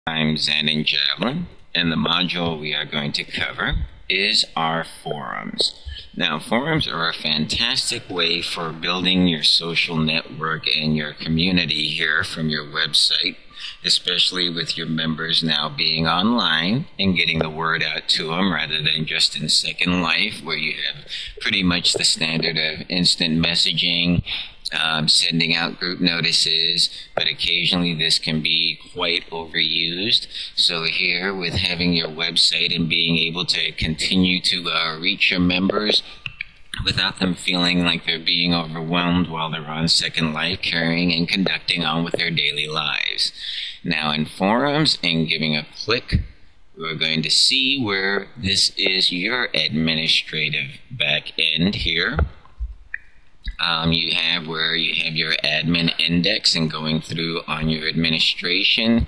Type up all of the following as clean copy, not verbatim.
I'm Zen and Javelin, and the module we are going to cover is our forums. Now, forums are a fantastic way for building your social network and your community here from your website, especially with your members now being online and getting the word out to them rather than just in Second Life, where you have pretty much the standard of instant messaging, sending out group notices, but occasionally this can be quite overused. So here, with having your website and being able to continue to reach your members without them feeling like they're being overwhelmed while they're on Second Life, carrying and conducting on with their daily lives. Now in forums, and giving a click, we're going to see where this is your administrative back end here. You have where you have your admin index and going through on your administration.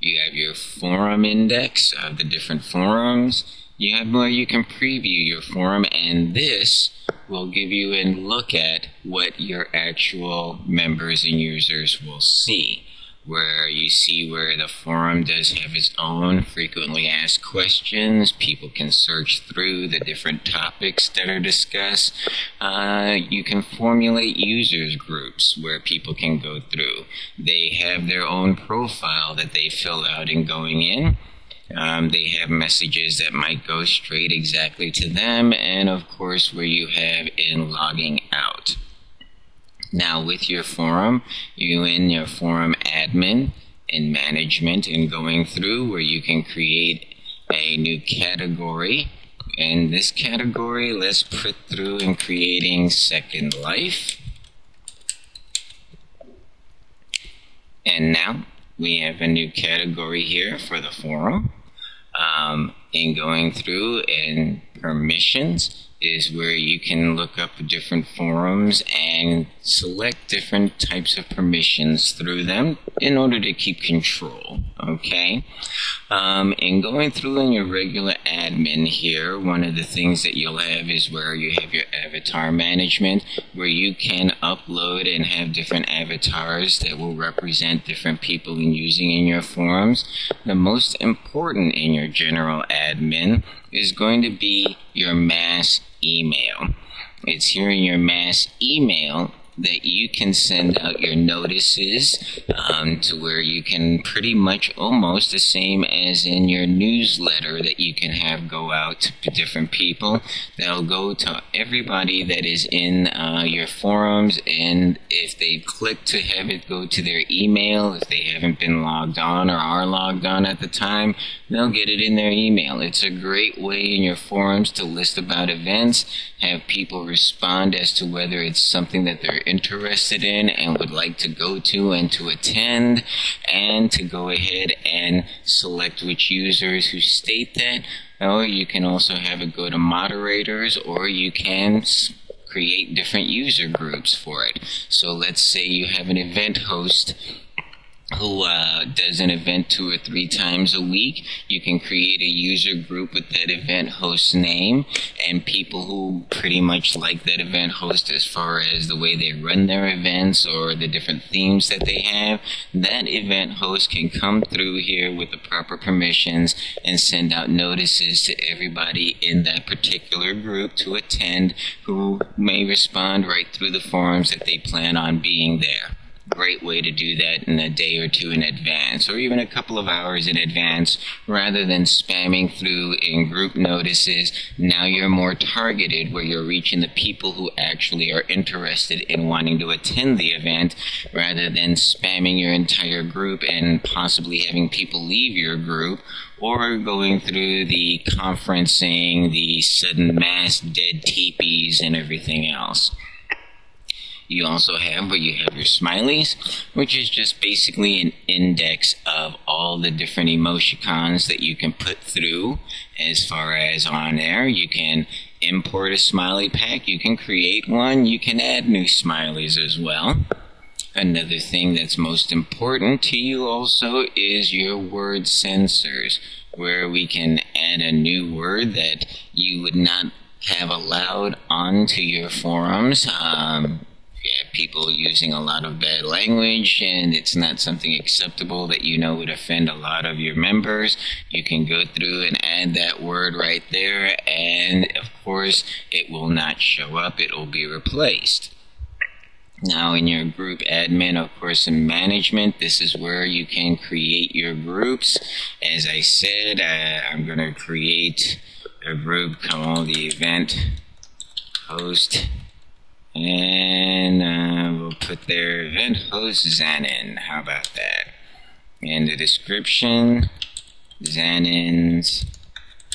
You have your forum index of the different forums. You have where you can preview your forum, and this will give you a look at what your actual members and users will see. Where you see where the forum does have its own frequently asked questions. People can search through the different topics that are discussed. You can formulate users groups where people can go through. They have their own profile that they fill out in going in. They have messages that might go straight exactly to them, and of course where you have in logging out. Now with your forum, you in your forum admin and management and going through where you can create a new category. And this category, let's put through in creating Second Life. And now we have a new category here for the forum. And going through in permissions is where you can look up different forums and select different types of permissions through them in order to keep control, okay? And going through in your regular admin here, one of the things that you'll have is where you have your avatar management, where you can upload and have different avatars that will represent different people in using in your forums. The most important in your general admin is going to be your mass email. It's here in your mass email that you can send out your notices to where you can pretty much almost the same as in your newsletter that you can have go out to different people. That'll go to everybody that is in your forums, and if they click to have it go to their email, if they haven't been logged on or are logged on at the time, they'll get it in their email. It's a great way in your forums to list about events, have people respond as to whether it's something that they're interested in and would like to go to and to attend, and to go ahead and select which users who state that. Or you can also have it go to moderators, or you can create different user groups for it. So let's say you have an event host who does an event 2 or 3 times a week. You can create a user group with that event host's name, and people who pretty much like that event host as far as the way they run their events or the different themes that they have, that event host can come through here with the proper permissions and send out notices to everybody in that particular group to attend, who may respond right through the forums that they plan on being there. Great way to do that in a day or 2 in advance, or even a couple of hours in advance, rather than spamming through in group notices. Now you're more targeted, where you're reaching the people who actually are interested in wanting to attend the event, rather than spamming your entire group and possibly having people leave your group, or going through the conferencing, the sudden mass dead teepees and everything else. You also have where you have your smileys, which is just basically an index of all the different emoticons that you can put through. As far as on there, you can import a smiley pack, you can create one, you can add new smileys as well. Another thing that's most important to you also is your word sensors, where we can add a new word that you would not have allowed onto your forums. have people using a lot of bad language and it's not something acceptable that you know would offend a lot of your members, you can go through and add that word right there, and of course it will not show up, it will be replaced. Now in your group admin, of course, in management, this is where you can create your groups. As I said, I'm going to create a group called the event host, and we'll put their event host Xanin. How about that? And the description, Xanin's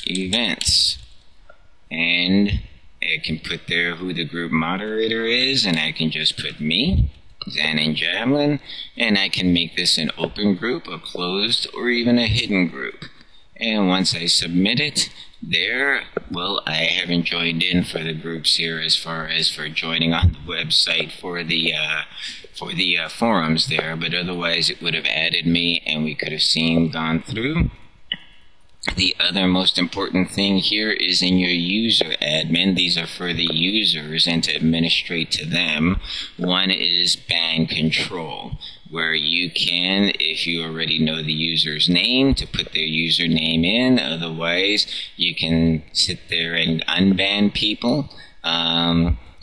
events. And I can put there who the group moderator is, and I can just put me, Xanin Javelin, and I can make this an open group, a closed, or even a hidden group. And once I submit it, there, well, I haven't joined in for the groups here as far as for joining on the website for the forums there, but otherwise it would have added me and we could have gone through. The other most important thing here is in your user admin. These are for the users and to administrate to them. One is ban control, where you can, if you already know the user's name, to put their username in. Otherwise, you can sit there and unban people.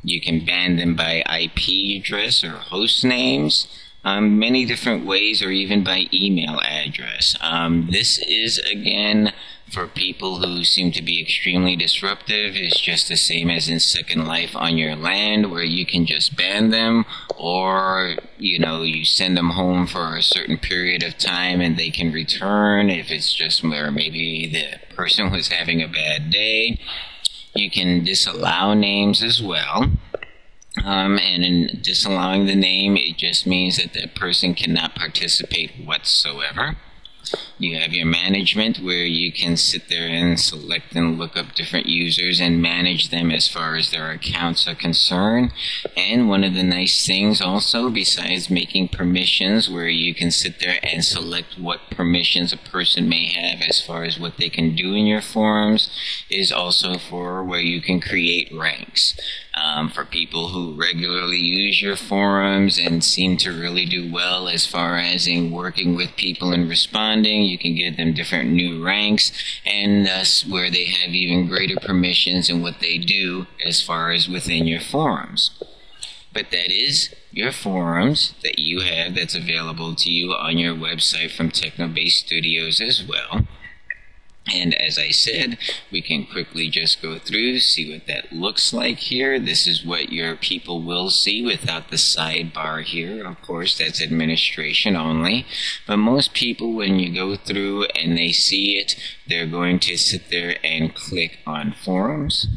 You can ban them by IP address or host names. Many different ways, or even by email address. This is, again, for people who seem to be extremely disruptive. It's just the same as in Second Life on your land, where you can just ban them, or, you send them home for a certain period of time and they can return if it's just where maybe the person was having a bad day. You can disallow names as well. And in disallowing the name, it just means that that person cannot participate whatsoever. You have your management, where you can sit there and select and look up different users and manage them as far as their accounts are concerned. And one of the nice things also, besides making permissions, where you can sit there and select what permissions a person may have as far as what they can do in your forums, is also for where you can create ranks. For people who regularly use your forums and seem to really do well as far as in working with people and responding, you can give them different new ranks, and thus where they have even greater permissions in what they do as far as within your forums. But that is your forums that you have that's available to you on your website from Technobase Studios as well. And as I said, we can quickly just go through, see what that looks like here. This is what your people will see without the sidebar here. Of course, that's administration only. But most people, when you go through and they see it, they're going to sit there and click on forums.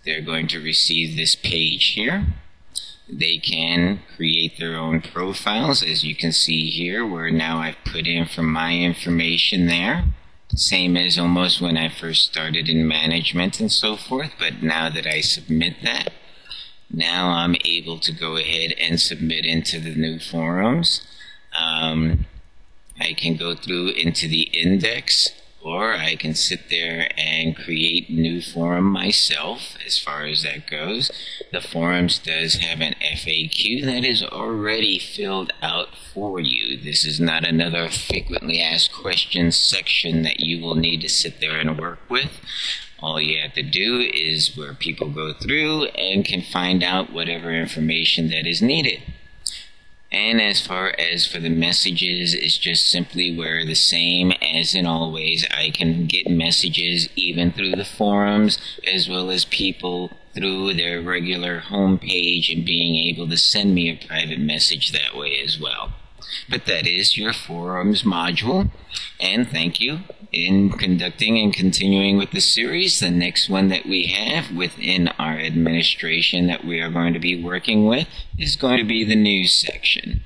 They're going to receive this page here. They can create their own profiles, as you can see here, where now I've put in for my information there. Same as almost when I first started in management and so forth, but now that I submit that, now I'm able to go ahead and submit into the new forums. I can go through into the index, or I can sit there and create new forum myself as far as that goes. The forums does have an FAQ that is already filled out for you. This is not another frequently asked questions section that you will need to sit there and work with. All you have to do is where people go through and can find out whatever information that is needed. And as far as for the messages, it's just simply where the same as in always. I can get messages even through the forums, as well as people through their regular home page and being able to send me a private message that way as well. But that is your forums module, and thank you in conducting and continuing with the series. The next one that we have within our administration that we are going to be working with is going to be the news section.